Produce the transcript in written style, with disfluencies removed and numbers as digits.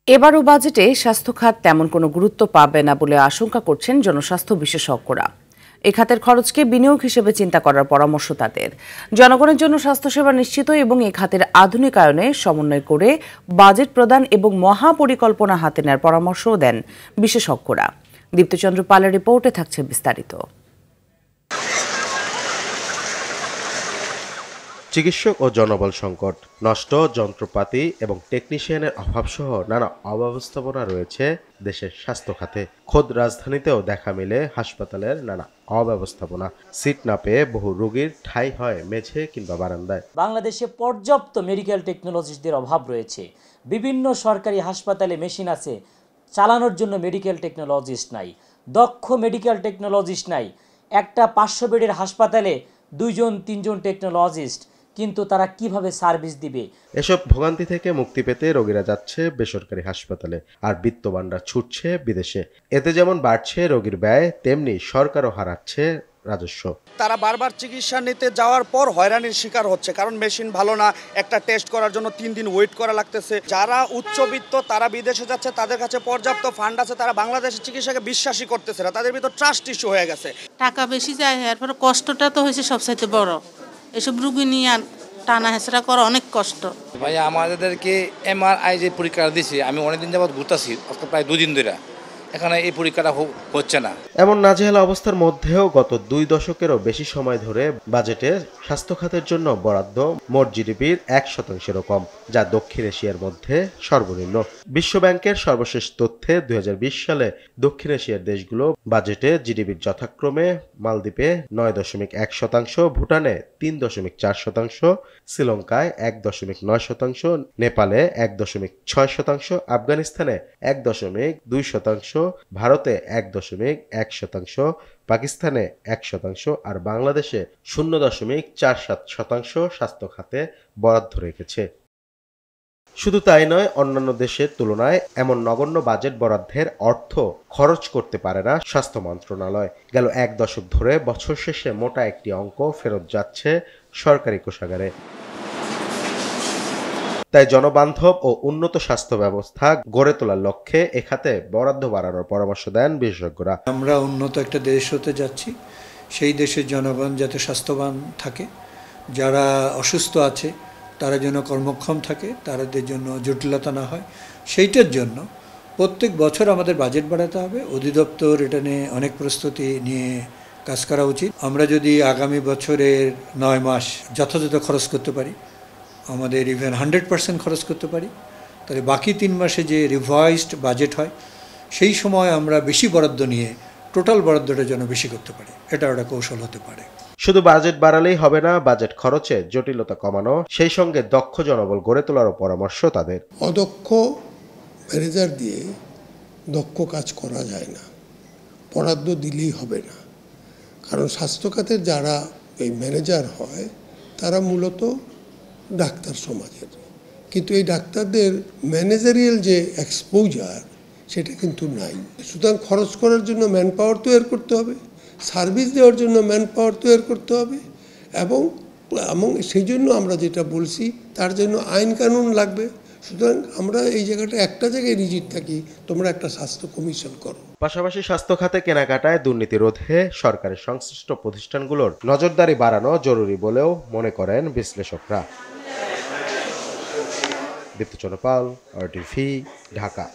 এবারও বাজেটে স্বাস্থ্য খাত তেমন কোনো গুরুত্ব পাবে না বলে আশঙ্কা করছেন জনস্বাস্থ্য বিশেষজ্ঞরা। এ খাতের খরচকে বিনিয়োগ হিসেবে চিন্তা করার পরামর্শ তাদের। জনগণের জন্য স্বাস্থ্যসেবা নিশ্চিত এবং এ খাতের আধুনিকায়নে সমন্বয় করে বাজেট প্রদান এবং মহাপরিকল্পনা হাতে নেওয়ার পরামর্শও দেন বিশেষজ্ঞরা। দীপ্তচন্দ্র পালের রিপোর্টে থাকছে বিস্তারিত। চিকিৎসক ও জনবল সংকট, নষ্ট যন্ত্রপাতি এবং টেকনিশিয়ানের অভাবসহ নানা অব্যবস্থাপনা রয়েছে দেশের স্বাস্থ্য খাতে। খোদ রাজধানীতেও দেখা মিলে হাসপাতালের নানা অব্যবস্থাপনা। সিট না পেয়ে বহু রোগীর ঠাঁই হয় মেঝে কিংবা বারান্দায়। বাংলাদেশে পর্যাপ্ত মেডিকেল টেকনোলজিস্টদের অভাব রয়েছে। বিভিন্ন সরকারি হাসপাতালে মেশিন আছে, চালানোর জন্য মেডিকেল টেকনোলজিস্ট নাই, দক্ষ মেডিকেল টেকনোলজিস্ট নাই। একটা 500 বেডের হাসপাতালে 2-3জন টেকনোলজিস্ট, কিন্তু তারা কিভাবে সার্ভিস দিবে? এসব ভোগান্তি থেকে মুক্তি পেতে রোগীরা যাচ্ছে বেসরকারি হাসপাতালে, আর বিত্তবানরা ছুটছে বিদেশে। এতে যেমন বাড়ছে রোগীর ব্যয়, তেমনি সরকারও হারাচ্ছে রাজস্ব। তারা বারবার চিকিৎসা নিতে যাওয়ার পর হয়রানির শিকার হচ্ছে, কারণ মেশিন ভালো না, একটা টেস্ট করার জন্য 3 দিন ওয়েট করা লাগতেছে। যারা উচ্চবিত্ত তারা বিদেশে যাচ্ছে, তাদের কাছে পর্যাপ্ত ফান্ড আছে, তারা বাংলাদেশের চিকিৎসাকে বিশ্বাসই করতেছে না, তাদের ভিতর ট্রাস্ট ইস্যু হয়ে গেছে। টাকা বেশি যায়, এরপর কষ্টটা তো হয়েছে সবচাইতে বড়। এসব রুগী নিয়ে টানা হেঁচড়া করা অনেক কষ্ট। ভাইয়া আমাদেরকে MRI যে পরীক্ষা দিয়েছি, আমি অনেকদিন যাবৎ ঘুরতেছি, আজকে প্রায় 2 দিন ধরে এখানে এই পরীক্ষাটা হচ্ছে না। এমন নাজেহাল অবস্থার মধ্যেও গত 2 দশকেরও বেশি সময় ধরে বাজেটে স্বাস্থ্য খাতের জন্য বরাদ্দ মোট জিডিপির 1%-এরও কম, যা দক্ষিণ এশিয়ার মধ্যে সর্বনিম্ন। বিশ্বব্যাংকের সর্বশেষ তথ্যে 2020 সালে দক্ষিণ এশিয়ার দেশগুলো বাজেটে জিডিপির যথাক্রমে মালদ্বীপে 9.1%, ভুটানে 3.4%, শ্রীলঙ্কায় 1.9%, নেপালে 1.6%, আফগানিস্তানে 1.2%, ভারতে 1.1%, পাকিস্তানে 1%, আর বাংলাদেশে 0.47% স্বাস্থ্য খাতে বরাদ্দ রেখেছে। শুধু তাই নয়, অন্যান্য দেশের তুলনায় এমন নগণ্য বাজেট বরাদ্দের অর্থ খরচ করতে পারে না স্বাস্থ্য মন্ত্রণালয়। গেল 1 দশক ধরে বছর শেষে মোটা একটি অঙ্ক ফেরত যাচ্ছে সরকারি কোষাগারে। তাই জনবান্ধব ও উন্নত স্বাস্থ্য ব্যবস্থা গড়ে তোলার লক্ষ্যে এ খাতে বরাদ্দ বাড়ানোর পরামর্শ দেন বিশেষজ্ঞরা। আমরা উন্নত একটা দেশ হতে যাচ্ছি, সেই দেশের জনগণ যাতে স্বাস্থ্যবান থাকে, যারা অসুস্থ আছে তারা যেন কর্মক্ষম থাকে, তাদের জন্য জটিলতা না হয়, সেইটার জন্য প্রত্যেক বছর আমাদের বাজেট বাড়াতে হবে। অধিদপ্তর এটা নিয়ে অনেক প্রস্তুতি নিয়ে কাজ করা উচিত। আমরা যদি আগামী বছরের 9 মাস যথাযথ খরচ করতে পারি, আমাদের ইভেন 100% খরচ করতে পারি, তাহলে বাকি 3 মাসে যে রিভাইজড বাজেট হয় সেই সময় আমরা বেশি বরাদ্দ নিয়ে টোটাল বরাদ্দটা যেন বেশি করতে পারি। এটা একটা কৌশল হতে পারে। শুধু বাজেট বাড়ালেই হবে না, বাজেট খরচে জটিলতা কমানো, সেই সঙ্গে দক্ষ জনবল গড়ে তোলারও পরামর্শ তাদের। অদক্ষ ম্যানেজার দিয়ে দক্ষ কাজ করা যায় না, বরাদ্দ দিলেই হবে না। কারণ স্বাস্থ্য খাতের যারা এই ম্যানেজার হয় তারা মূলত ডাক্তার সমাজের, কিন্তু এই ডাক্তারদের ম্যানেজারিয়াল যে এক্সপোজার সেটা কিন্তু নাই। সুতরাং খরচ করার জন্য ম্যান পাওয়ার তৈরি করতে হবে, সার্ভিস দেওয়ার জন্য ম্যান পাওয়ার তৈরি করতে হবে, এবং সেই জন্য আমরা যেটা বলছি তার জন্য আইন কানুন লাগবে। সুতরাং আমরা এই জায়গাটা একটা জায়গায় রিজিট থাকি, তোমরা একটা স্বাস্থ্য কমিশন করো। পাশাপাশি স্বাস্থ্য খাতে কেনাকাটায় দুর্নীতি রোধে সরকারের সংশ্লিষ্ট প্রতিষ্ঠানগুলোর নজরদারি বাড়ানো জরুরি বলেও মনে করেন বিশ্লেষকরা। দীপ্তচন্দ্র পাল, RTV, ঢাকা।